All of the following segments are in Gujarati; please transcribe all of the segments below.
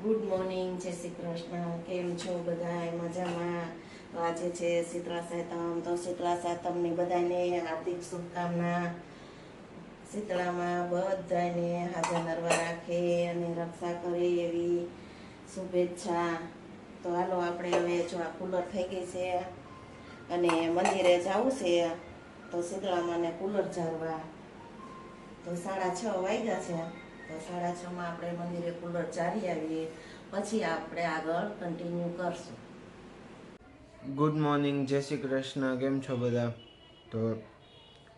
ગુડ મોર્નિંગ, જય શ્રી કૃષ્ણ. કેમ છો બધા? મજામાં? તો આજે છે શીતળા સાતમ. તો શીતળા સાતમની બધાને હાર્દિક શુભકામના. શીતળામાં બધાને હાજર નરવા રાખે અને રક્ષા કરે એવી શુભેચ્છા. તો હાલો આપણે હવે જો આ કુલર થઈ ગઈ છે અને મંદિરે જવું છે તો શીતળામાંને કુલર ઝારવા. તો 6:30 વાગ્યા છે. તો 6:30 આપણે મંદિરે કુલર ચારી આવીએ, પછી આપણે આગળ કન્ટિન્યુ કરશું. ગુડ મોર્નિંગ, જય શ્રી કૃષ્ણ. કેમ છો બધા? તો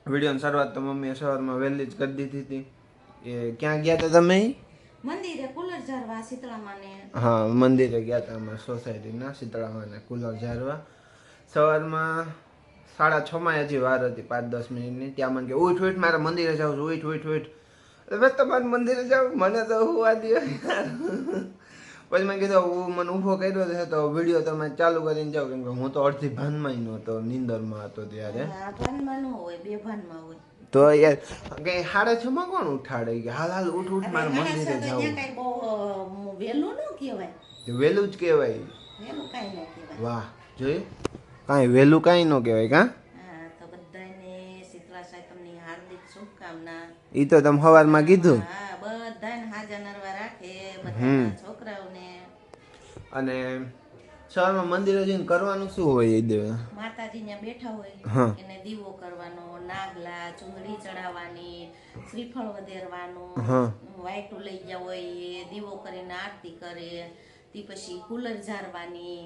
વિડીયોની શરૂઆત તો મમ્મીએ સવારમાં વહેલી જ કરી દીધી હતી. એ ક્યાં ગયા હતા તમે? મંદિરે કુલર ઝારવા શીતળામાને. હા, મંદિરે ગયા હતા અમારા સોસાયટીના શીતળામાને કુલર ઝારવા. સવારમાં 6:30 હજી વાર હતી, 5-10 મિનિટની. ત્યાં મને કે ઉઠ ઉઠ, મારે મંદિરે જાઉં છું, ઉઠ ઉઠ ઉઠ. મેં તમારે મંદિરે જાઉં, મને તો હોવા દે. પછી મેં કીધું મને ઊભો કર્યો છે તો વિડીયો તમે ચાલુ કરીને જાઓ, કેમ કે હું તો અડધી ભાનમાં નહોતો, નીંદરમાં હતો ત્યારે. ભાનમાં ન હોય, બે ભાનમાં હોય. તો યાર કઈ 6:30 કોણ ઉઠાડે કે હાલ હાલ ઉઠ ઉઠ, મારે મંદિરે જાવું. કઈ બહુ વહેલું ન કહેવાય. વહેલું જ કહેવાય. વહેલું કાંઈ ન કહેવાય. વાહ, જોયું, કાંઈ વહેલું કાંઈ ન કહેવાય. કા તો બધાને શીતળા સાતમની હાર્દિક શુભકામના. ઈ તો તમે સવારમાં કીધું. હા, બધાને હાજર નરવા રાખે, બધા છોકરાઓને. અને સવારમાં મંદિરે જઈને કરવાનું શું હોય? એ દેવા માતાજી ત્યાં બેઠા હોય, એને દીવો કરવાનો, નાગલા ચુંદડી ચડાવવાની, શ્રીફળ વધેરવાનું, વાયટું લઈ ગયા હોય એ દીવો કરીને આરતી કરે. તે પછી કુલર ઝારવાની,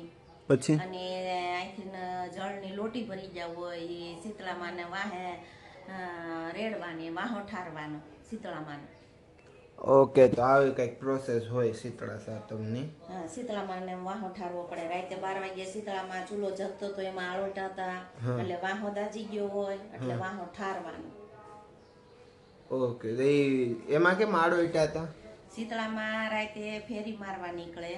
પછી અને અહીંથી જળની લોટી ભરી ગયા હોય એ શીતળામાને વાહે રેડવાની, વાહો ઠારવાનો શીતળામાને. ઓકે, તો આવી કઈક પ્રોસેસ હોય શીતળા સાતમની. હા, શીતળામાને વાહો ઠારવો પડે. રાતે 12 વાગે શીતળામાં ચૂલો જગતો તો એમાં આળોટા હતા, એટલે વાહો દાજી ગયો હોય એટલે વાહો ઠારવાનો. ઓકે, એમાં કેમ આળોટા હતા? શીતળામાં રાતે ફેરી મારવા નીકળે,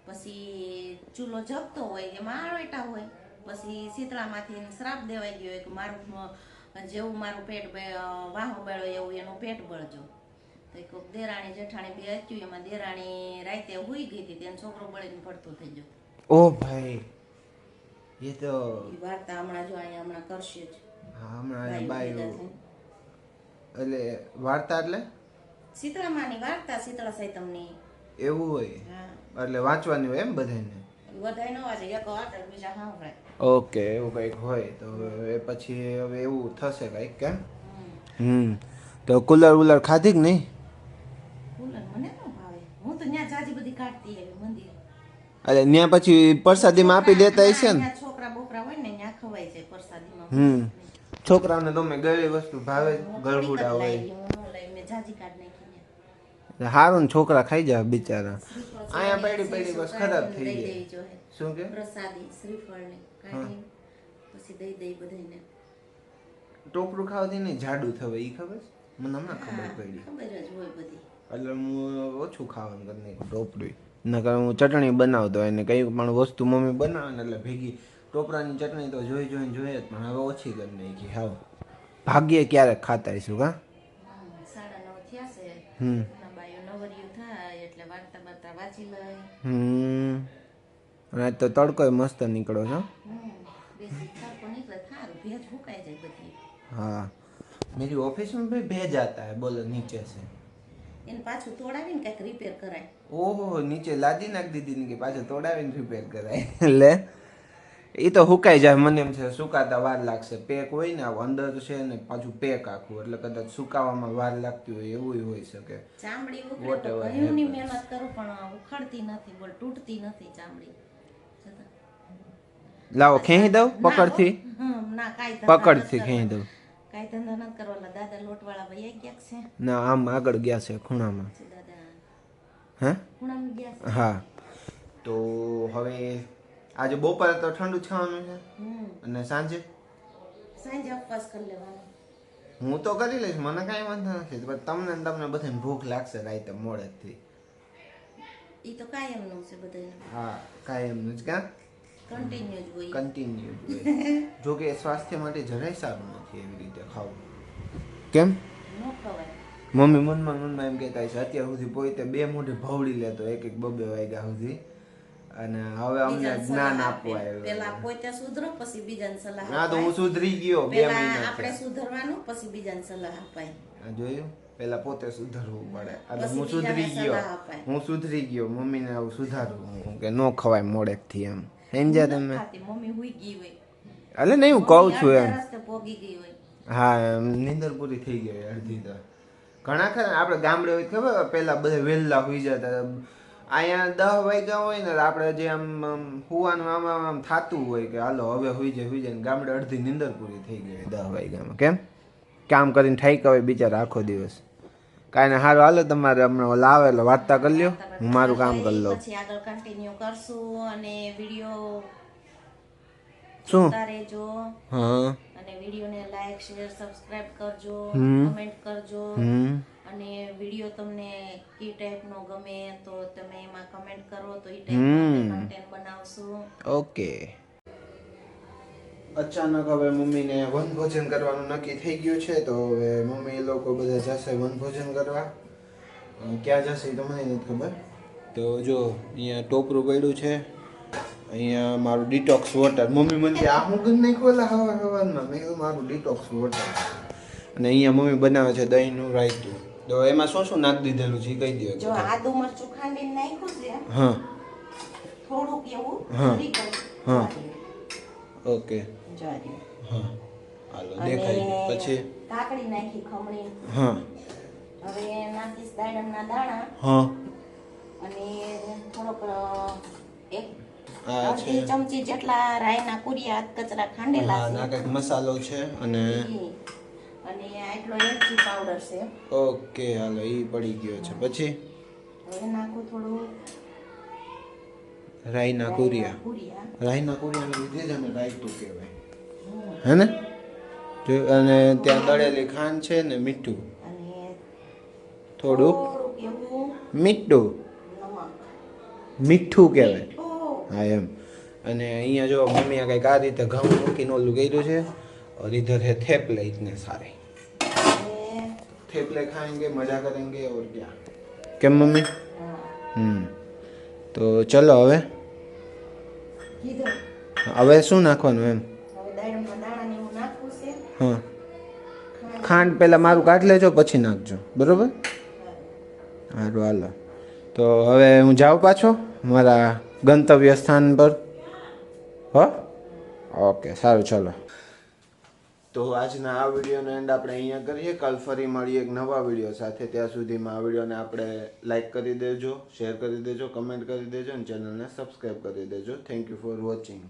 પછી ચૂલો જગતો હોય એમાં આળોટા હોય. પછી શીતળામાંથી શ્રાપ દેવાઈ ગયો કે મારું જેવું મારું પેટ વાહો બળ્યો એવું એનું પેટ બળજો. તો દેરાણી જેઠાણી બે હતું, એમાં દેરાણી રાતે હુઈ ગઈ હતી, તેનો છોકરો બળીને પડતો થઈ ગયો. ઓ ભાઈ, એ તો વાર્તા હમણાં જો અહીંયા હમણાં કરશે જ. હા, હમણાં બાય એટલે વાર્તા એટલે શીતળામાની વાર્તા, શીતળા સાતમની. એવું હોય? હા, એટલે વાંચવાની હોય એમ બધાને? બધાય ન વાંચે, એક વાર્તા બીજા સાંભળે. ઓકે, એવું કંઈક હોય. તો એ પછી હવે એવું થશે કંઈક, કેમ? તો કુલર વુલર ખાધી કે નહીં? કુલર મને ન ભાવે. હું તો ત્યાં જાજી બધી કાઢતી આવી મંદિર. એટલે ત્યાં પછી પ્રસાદીમાં આપી દેતા હશે ને? છોકરા બોકરા હોય ને ત્યાં ખવાય છે પ્રસાદીમાં. છોકરાઓને તમે ગળી વસ્તુ ભાવે, ગળબુડા હોય. મેં જાજી કાઢ નાખી. હારું ને, છોકરા ખાઈ જાય બિચારા. અહીંયા પડી પડી બસ ખરાબ થઈ જાય. શું કે પ્રસાદી શ્રીફળ ને કાઢી પછી દઈ બધાને. ટોપરું ખાવાથી નહીં જાડું થવે, ઈ ખબર? મને હમણાં ખબર પડી. ખબર જ હોય બધી. એટલે હું ઓછું ખાવાનું કરી નાખું ટોપરું. નકર હું ચટણી બનાવતો હોય ને કંઈ પણ વસ્તુ મમ્મી બનાવે ને એટલે ભેગી ટોપરાની ચટણી તો જોઈ જોઈને જોઈએ જ, પણ હવે ઓછી કરી નાખી. હાવ ભાગ્યે ક્યારેક ખાતા હશું. કા 9:30 થયા છે. બાયો નવરિયું થાય એટલે વાર્તા બાર્તા વાંચી લઈ. અને આજ તો તડકો મસ્ત નીકળો છો. બેસી તડકો નીકળે, થારું ભેજ ફૂંકાઈ જાય બધી. હા, मेरी ऑफिस में भी भेज आता है, बोलो नीचे से. એને પાછું તોડાવીને કંઈક રિપેર કરાય. ઓહો, નીચે લાદી નાખી દીધી ને કે પાછું તોડાવીને રિપેર કરાય. એટલે એ તો હુકાઈ જાય. મને એમ છે સુકાતા વાર લાગશે. પેક હોય ને અંદર છે ને પાછું પેક આખું, એટલે કદાચ સુકાવામાં વાર લાગતી હોય એવું હોઈ શકે. ચામડી ઉખડે તો ઘણીની મહેનત કરું પણ ઉખડતી નથી, બોલ તૂટતી નથી ચામડી. લાવો ખેંચી દઉં પકડથી. ના, કાઈ પકડથી ખેંચી દઉં. કાઈ ધંધા નથી કરવાના. દાદા લોટવાળા ભાઈ ગયા છે. ના, આમ આગળ ગયા છે ખૂણામાં. દાદા હે ખૂણામાં ગયા છે. હા, તો હવે આજે બપોરે તો ઠંડુ છવાનું છે અને સાંજે ઉપવાસ કરી લેવાનો. હું તો કરી લઈશ, મને કાંઈ વાંધો નથી. પણ તમને બધાને ભૂખ લાગશે રાતે મોડેથી. ઈ તો કાયમનું છે બધાને. હા, કાયમનું જ. કા કન્ટિન્યુ જ હોય. કન્ટિન્યુ જ હોય. જો કે સ્વાસ્થ્ય માટે જરાય સારું નથી એવી રીતે ખાવું. કેમ? ન ખવાય. મમ્મી મનમાં એમ કહેતા છે અત્યાર સુધી પોતે 2 મોઢે ભવડી લેતો એક બબે વાગ્યા સુધી, અને હવે અમને બીજાને જ્ઞાન સલાહ આપવા આપે. પેલા આવ્યો. પોતે સુધરો પછી બીજાને સલાહ ના તો હું અપાય. સુધરી ગયો 2 પેલા મહિના આપણે થયા. સુધરવાનું પછી બીજાને સલાહ અપાય. આ જોયું, પેલા પોતે સુધરવું પડે. આ તો પછી હું સુધરી બીજાને ગયો, સલાહ અપાય. હું સુધરી ગયો. મમ્મીને આવું સુધારવું કે નો ખવાય મોડેકથી એમ સમજ્યા હું નથી તમે? ખાતી, મમ્મી હુઈ ગઈ હોય. એટલે નહીં હું કહું છું મમ્મી એમ. અડધા રસ્તે પોગી ગઈ હોય. હા એમ નીંદર પૂરી થઈ ગઈ અડધી તો. ઘણા ખરા આપણે ગામડે હોય ખબર પેલા બધા વહેલા હોઈ જતા. અહીંયા 10 વાગ્યા હોય ને આપણે જે આમ હુવાનું આમ થતું હોય કે હાલો હવે હોઈ જાય ને ગામડે અડધી નીંદર પૂરી થઈ ગઈ 10 વાગ્યામાં. કેમ? કામ કરીને થાક્યા હોય બિચારા આખો દિવસ. કાંઈ ને સારું હાલો તમારે હમણાં ઓલા આવે એટલે વાર્તા કરી લ્યો, હું મારું કામ કરી લઉં. પછી આગળ કન્ટિન્યુ કરશું અને વિડિયો શું? જોતા રહેજો. હા. અને વિડિયોને લાઈક શેર સબસ્ક્રાઇબ કરજો, હમ. કમેન્ટ કરજો. અને વિડિયો તમને કી ટાઈપનો ગમે તો તમે એમાં કમેન્ટ કરો તો એ ટાઈપનો કન્ટેન્ટ બનાવશું. ઓકે. અચાનક હવે મમ્મીને વનભોજન કરવાનું નક્કી થઈ ગયું છે, તો હવે મમ્મી એ લોકો બધા જશે વનભોજન કરવા. ક્યાં જશે એ તો મને નથી ખબર. તો જો અહીંયા ટોપરું પડ્યું છે, અહીંયા મારું ડિટોક્સ વોટર. મમ્મી મને કે આ હું કરી નાખ્યું ઓલા હવારમાં. મેં કીધું મારું ડિટોક્સ વોટર. અને અહીંયા મમ્મી બનાવે છે દહીંનું રાયતું. તો એમાં શું શું નાખી દીધેલું છે એ કહી દો. જો આદુ મરચું ખાંડીને નાખ્યું છે. હા. થોડુંક એવું. હા. ઓકે. જાડી. હા. હાલો દેખાય પછી કાકડી નાખી ખમણી. હા. હવે નાખીશ દાડમના દાણા. હા. અને થોડોક એક આ અડધી છે ચમચી જેટલા રાયના કુરિયા કચરા ખાંડેલા હા છે. ના કંઈક મસાલો છે અને આટલો એલચી પાવડર છે. ઓકે હાલો ઈ પડી ગયો છે. પછી હવે નાખું થોડું રાઈના કુરિયા. રાઈના કુરિયાને લીધે જ અમે રાયતું કહેવાય હે ને. જો અને ત્યાં દળેલી ખાંડ છે ને મીઠું અને થોડું એવું મીઠું નમક. મીઠું કહેવાય. હા એમ. અને અહીંયા જો મમ્મી આ કંઈક આ રીતે ઘઉં મૂકીને ઓલું કર્યું છે. और इधर है थेपले इतने सारे. थेपले खाएंगे मजा करेंगे और क्या. કેમ મમ્મી? તો ચલો હવે હવે શું નાખવાનું એમ? હા. ખાંડ પહેલાં મારું કાઢી લેજો પછી નાખજો બરોબર. સારું હાલો. તો હવે હું જાઉં પાછો મારા ગંતવ્ય સ્થાન પર. હો ઓકે સારું ચલો. તો આજના આ વિડીયોનો એન્ડ આપણે અહીંયા કરીએ. કાલ ફરી મળીએ એક નવા વિડીયો સાથે. ત્યાં સુધીમાં આ વિડીયોને આપણે લાઈક કરી દેજો, શેર કરી દેજો, કમેન્ટ કરી દેજો અને ચેનલને સબસ્ક્રાઈબ કરી દેજો. Thank you for watching.